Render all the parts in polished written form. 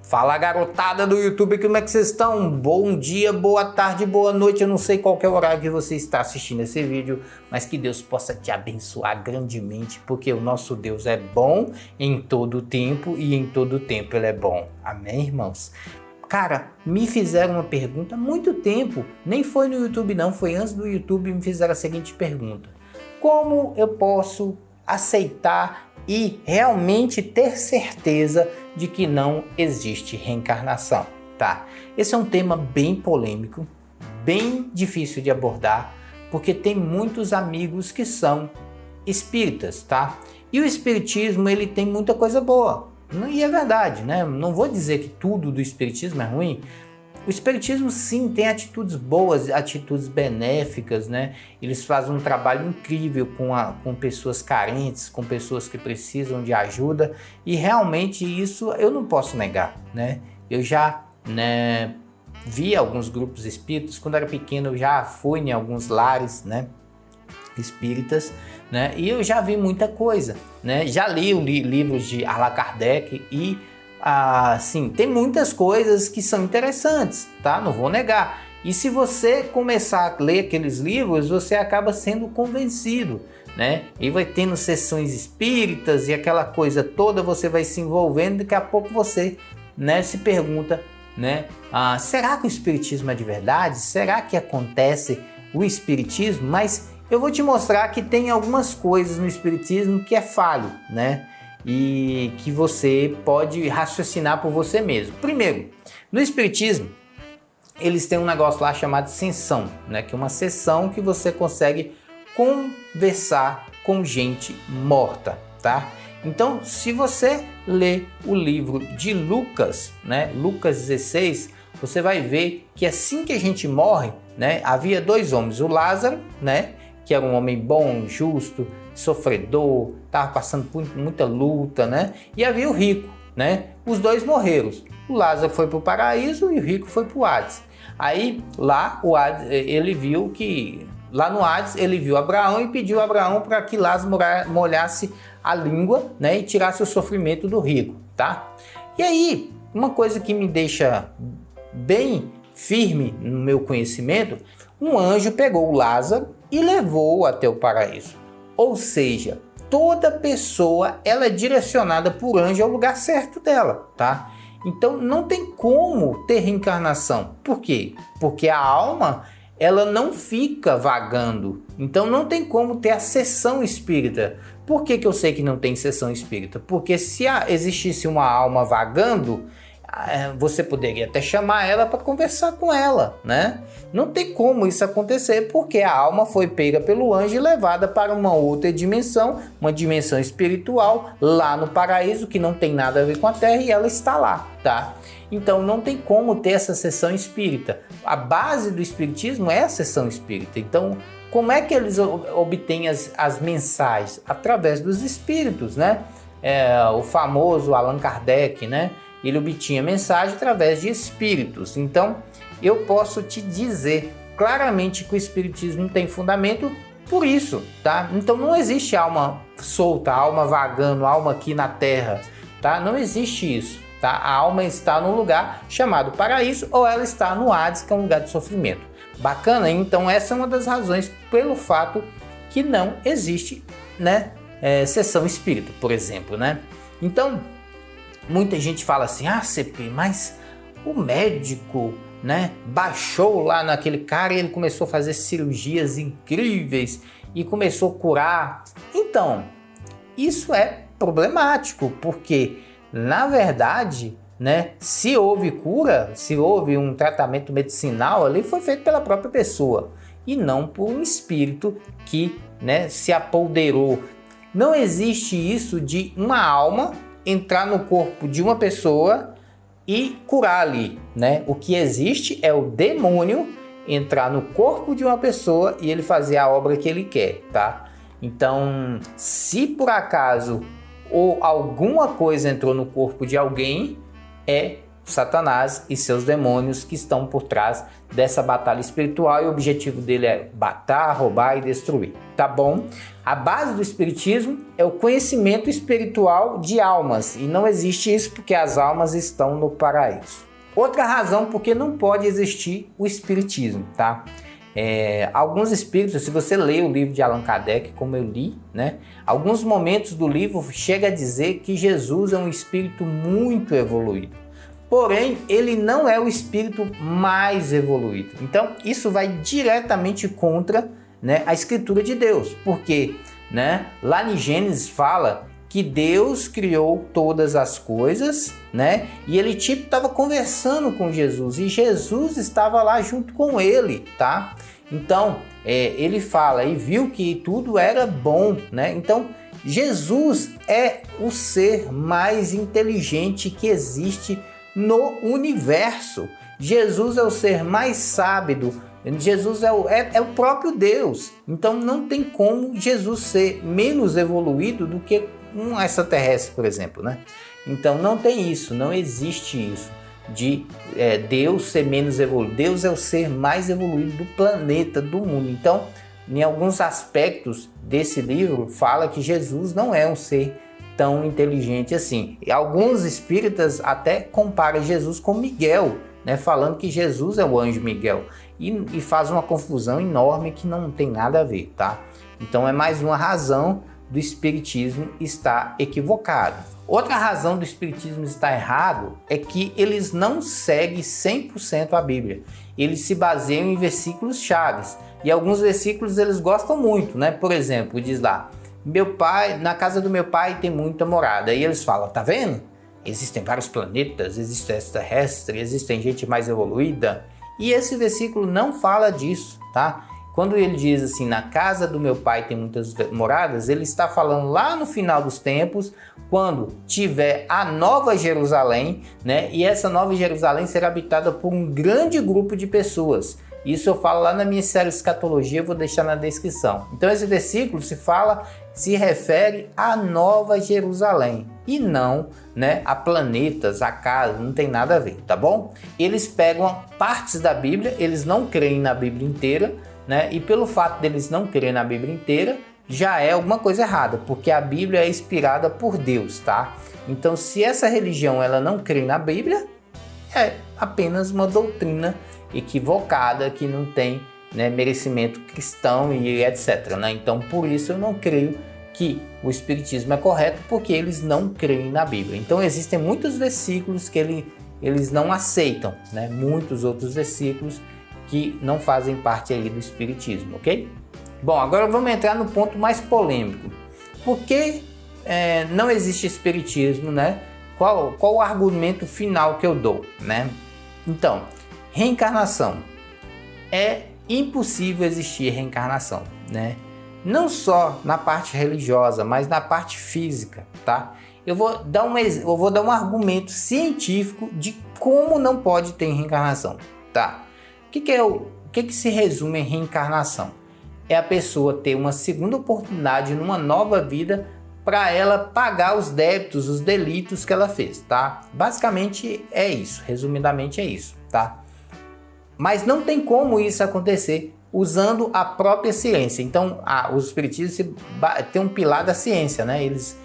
Fala garotada do YouTube, como é que vocês estão? Bom dia, boa tarde, boa noite, eu não sei qual que é o horário que você está assistindo esse vídeo, mas que Deus possa te abençoar grandemente, porque o nosso Deus é bom em todo tempo e em todo tempo Ele é bom. Amém, irmãos? Cara, me fizeram uma pergunta há muito tempo, nem foi no YouTube não, foi antes do YouTube, me fizeram a seguinte pergunta: como eu posso aceitar e realmente ter certeza de que não existe reencarnação, tá? Esse é um tema bem polêmico, bem difícil de abordar, porque tem muitos amigos que são espíritas, tá? E o espiritismo, ele tem muita coisa boa, e é verdade, né? Não vou dizer que tudo do espiritismo é ruim. O espiritismo sim tem atitudes boas, atitudes benéficas, né? Eles fazem um trabalho incrível com pessoas carentes, com pessoas que precisam de ajuda, e realmente isso eu não posso negar, né? Eu já vi alguns grupos espíritas, quando era pequeno eu já fui em alguns lares, né, espíritas, né? E eu já vi muita coisa, né? Já li livros de Allan Kardec e sim, tem muitas coisas que são interessantes, tá? Não vou negar. E se você começar a ler aqueles livros, você acaba sendo convencido, né? E vai tendo sessões espíritas e aquela coisa toda, você vai se envolvendo, daqui a pouco você, né, se pergunta, né? Será que o espiritismo é de verdade? Será que acontece o espiritismo? Mas eu vou te mostrar que tem algumas coisas no espiritismo que é falho, né? E que você pode raciocinar por você mesmo. Primeiro, no espiritismo, eles têm um negócio lá chamado sessão, né? Que é uma sessão que você consegue conversar com gente morta, tá? Então, se você ler o livro de Lucas, né? Lucas 16, você vai ver que assim que a gente morre, né? Havia dois homens, o Lázaro, né? Que era um homem bom, justo, sofredor, estava passando por muita luta, né? E havia o rico, né? Os dois morreram. O Lázaro foi para o paraíso e o rico foi para o Hades. Aí lá o Hades, ele viu que lá no Hades ele viu Abraão e pediu a Abraão para que Lázaro molhasse a língua, né? E tirasse o sofrimento do rico, tá? E aí uma coisa que me deixa bem firme no meu conhecimento, um anjo pegou o Lázaro e levou-o até o paraíso. Ou seja, toda pessoa ela é direcionada por anjo ao lugar certo dela, tá? Então não tem como ter reencarnação. Por quê? Porque a alma ela não fica vagando. Então não tem como ter a sessão espírita. Por que eu sei que não tem sessão espírita? Porque se existisse uma alma vagando, você poderia até chamar ela para conversar com ela, né? Não tem como isso acontecer, porque a alma foi pega pelo anjo e levada para uma outra dimensão, uma dimensão espiritual, lá no paraíso, que não tem nada a ver com a Terra, e ela está lá, tá? Então não tem como ter essa sessão espírita. A base do espiritismo é a sessão espírita. Então, como é que eles obtêm as mensagens? Através dos espíritos, né? O famoso Allan Kardec, né? Ele obtinha mensagem através de espíritos. Então, eu posso te dizer claramente que o espiritismo não tem fundamento por isso, tá? Então, não existe alma solta, alma vagando, alma aqui na Terra, tá? Não existe isso, tá? A alma está num lugar chamado paraíso ou ela está no Hades, que é um lugar de sofrimento. Bacana? Então, essa é uma das razões pelo fato que não existe, né, sessão espírita, por exemplo, né? Então, muita gente fala assim, CP, mas o médico, né, baixou lá naquele cara e ele começou a fazer cirurgias incríveis e começou a curar. Então, isso é problemático, porque, na verdade, né, se houve cura, se houve um tratamento medicinal ali, foi feito pela própria pessoa e não por um espírito que, né, se apoderou. Não existe isso de uma alma entrar no corpo de uma pessoa e curar ali, né? O que existe é o demônio entrar no corpo de uma pessoa e ele fazer a obra que ele quer, tá? Então, se por acaso ou alguma coisa entrou no corpo de alguém, é Satanás e seus demônios que estão por trás dessa batalha espiritual, e o objetivo dele é matar, roubar e destruir, tá bom? A base do espiritismo é o conhecimento espiritual de almas, e não existe isso porque as almas estão no paraíso. Outra razão porque não pode existir o espiritismo, tá? Alguns espíritos, se você lê o livro de Allan Kardec, como eu li, né? Alguns momentos do livro chega a dizer que Jesus é um espírito muito evoluído. Porém, ele não é o espírito mais evoluído. Então, isso vai diretamente contra, né, a escritura de Deus. Porque, né, lá em Gênesis fala que Deus criou todas as coisas, né? E ele estava conversando com Jesus e Jesus estava lá junto com ele, tá? Então, ele fala e viu que tudo era bom, né? Então, Jesus é o ser mais inteligente que existe no universo. Jesus é o ser mais sábio. Jesus é o próprio Deus. Então não tem como Jesus ser menos evoluído do que um extraterrestre, por exemplo, né? Então não tem isso, não existe isso de Deus ser menos evoluído. Deus é o ser mais evoluído do planeta, do mundo. Então, em alguns aspectos desse livro, fala que Jesus não é um ser tão inteligente assim. E alguns espíritas até comparam Jesus com Miguel, né, falando que Jesus é o anjo Miguel, e faz uma confusão enorme que não tem nada a ver, tá? Então é mais uma razão do espiritismo estar equivocado. Outra razão do espiritismo estar errado é que eles não seguem 100% a Bíblia. Eles se baseiam em versículos chaves, e alguns versículos eles gostam muito, né? Por exemplo, diz lá: na casa do meu pai tem muita morada. E eles falam, tá vendo? Existem vários planetas, existe extraterrestre, existem gente mais evoluída. E esse versículo não fala disso, tá? Quando ele diz assim, na casa do meu pai tem muitas moradas, ele está falando lá no final dos tempos, quando tiver a Nova Jerusalém, né? E essa Nova Jerusalém será habitada por um grande grupo de pessoas. Isso eu falo lá na minha série Escatologia, eu vou deixar na descrição. Então esse versículo se refere à Nova Jerusalém e não, né, a planetas, a casa, não tem nada a ver, tá bom? Eles pegam partes da Bíblia, eles não creem na Bíblia inteira, né? E pelo fato deles não crerem na Bíblia inteira, já é alguma coisa errada, porque a Bíblia é inspirada por Deus, tá? Então se essa religião ela não crê na Bíblia, é apenas uma doutrina equivocada que não tem, né, merecimento cristão e etc, né? Então por isso eu não creio que o espiritismo é correto, porque eles não creem na Bíblia. Então existem muitos versículos que eles não aceitam, né? Muitos outros versículos que não fazem parte aí do espiritismo, ok? Bom, agora vamos entrar no ponto mais polêmico. Por que não existe espiritismo, né? Qual o argumento final que eu dou, né? Então, reencarnação. É impossível existir reencarnação, né? Não só na parte religiosa, mas na parte física, tá? Eu vou dar um argumento científico de como não pode ter reencarnação, tá? O que se resume em reencarnação? É a pessoa ter uma segunda oportunidade numa nova vida para ela pagar os débitos, os delitos que ela fez, tá? Basicamente é isso, resumidamente é isso, tá? Mas não tem como isso acontecer usando a própria ciência. Então, os espiritistas têm um pilar da ciência, né? Eles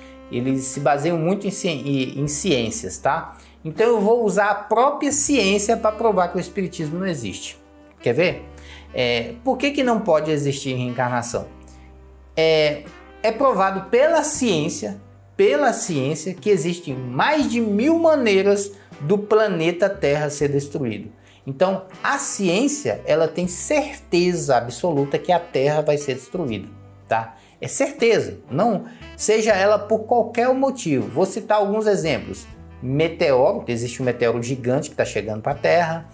se baseiam muito em ciências, tá? Então eu vou usar a própria ciência para provar que o espiritismo não existe. Quer ver? Por que não pode existir reencarnação? É provado pela ciência que existem mais de 1000 maneiras do planeta Terra ser destruído. Então, a ciência, ela tem certeza absoluta que a Terra vai ser destruída, tá? É certeza, não seja ela por qualquer motivo. Vou citar alguns exemplos. Meteoro, existe um meteoro gigante que está chegando para a Terra,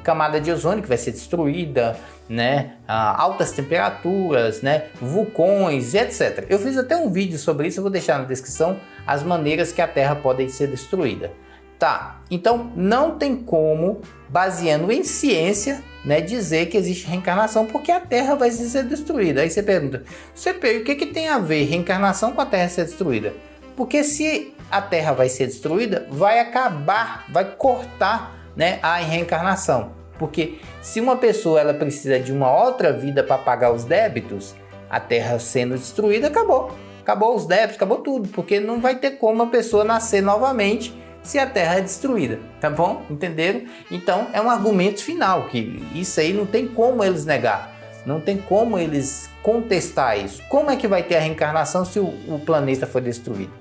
camada de ozônio que vai ser destruída, né? Altas temperaturas, né? Vulcões, etc. Eu fiz até um vídeo sobre isso, eu vou deixar na descrição as maneiras que a Terra pode ser destruída. Tá, então não tem como, baseando em ciência, né, dizer que existe reencarnação, porque a Terra vai ser destruída. Aí você pergunta, o que tem a ver reencarnação com a Terra ser destruída? Porque se a Terra vai ser destruída, vai acabar, vai cortar, né, a reencarnação. Porque se uma pessoa ela precisa de uma outra vida para pagar os débitos, a Terra sendo destruída, acabou. Acabou os débitos, acabou tudo, porque não vai ter como a pessoa nascer novamente se a Terra é destruída, tá bom? Entenderam? Então é um argumento final, que isso aí não tem como eles negar, não tem como eles contestar isso. Como é que vai ter a reencarnação se o planeta for destruído?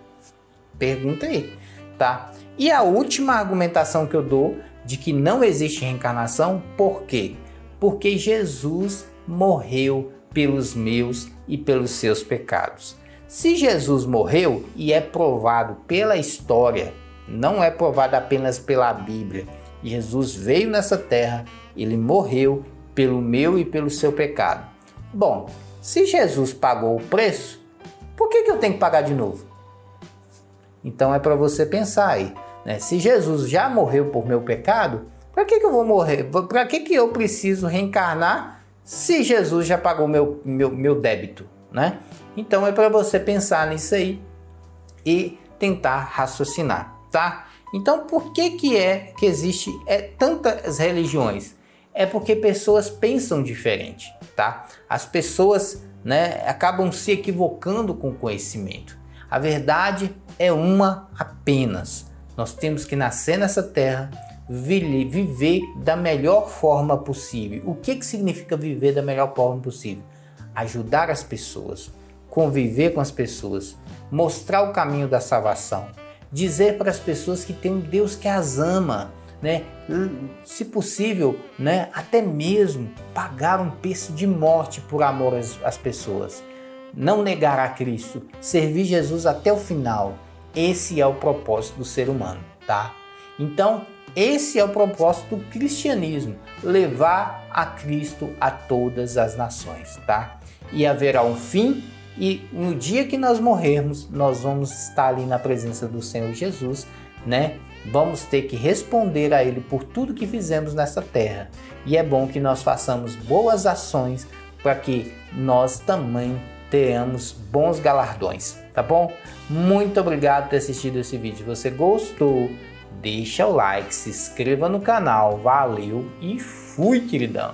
Pergunta aí, tá? E a última argumentação que eu dou de que não existe reencarnação, por quê? Porque Jesus morreu pelos meus e pelos seus pecados. Se Jesus morreu, e é provado pela história, não é provado apenas pela Bíblia, Jesus veio nessa terra, ele morreu pelo meu e pelo seu pecado. Bom, se Jesus pagou o preço, por que eu tenho que pagar de novo? Então é para você pensar aí, né? Se Jesus já morreu por meu pecado, para que eu vou morrer? Para que eu preciso reencarnar se Jesus já pagou meu débito, né? Então é para você pensar nisso aí e tentar raciocinar, tá? Então por que existe tantas religiões? É porque pessoas pensam diferente, tá? As pessoas, né, acabam se equivocando com o conhecimento. A verdade é uma apenas. Nós temos que nascer nessa terra, viver da melhor forma possível. O que significa viver da melhor forma possível? Ajudar as pessoas, conviver com as pessoas, mostrar o caminho da salvação, dizer para as pessoas que tem um Deus que as ama, né? Se possível, né? Até mesmo pagar um preço de morte por amor às pessoas. Não negar a Cristo, servir Jesus até o final. Esse é o propósito do ser humano, tá? Então, esse é o propósito do cristianismo, levar a Cristo a todas as nações, tá? E haverá um fim, e no dia que nós morrermos, nós vamos estar ali na presença do Senhor Jesus, né? Vamos ter que responder a Ele por tudo que fizemos nessa terra. E é bom que nós façamos boas ações para que nós também tenhamos bons galardões, tá bom? Muito obrigado por ter assistido esse vídeo. Se você gostou, deixa o like, se inscreva no canal. Valeu e fui, queridão!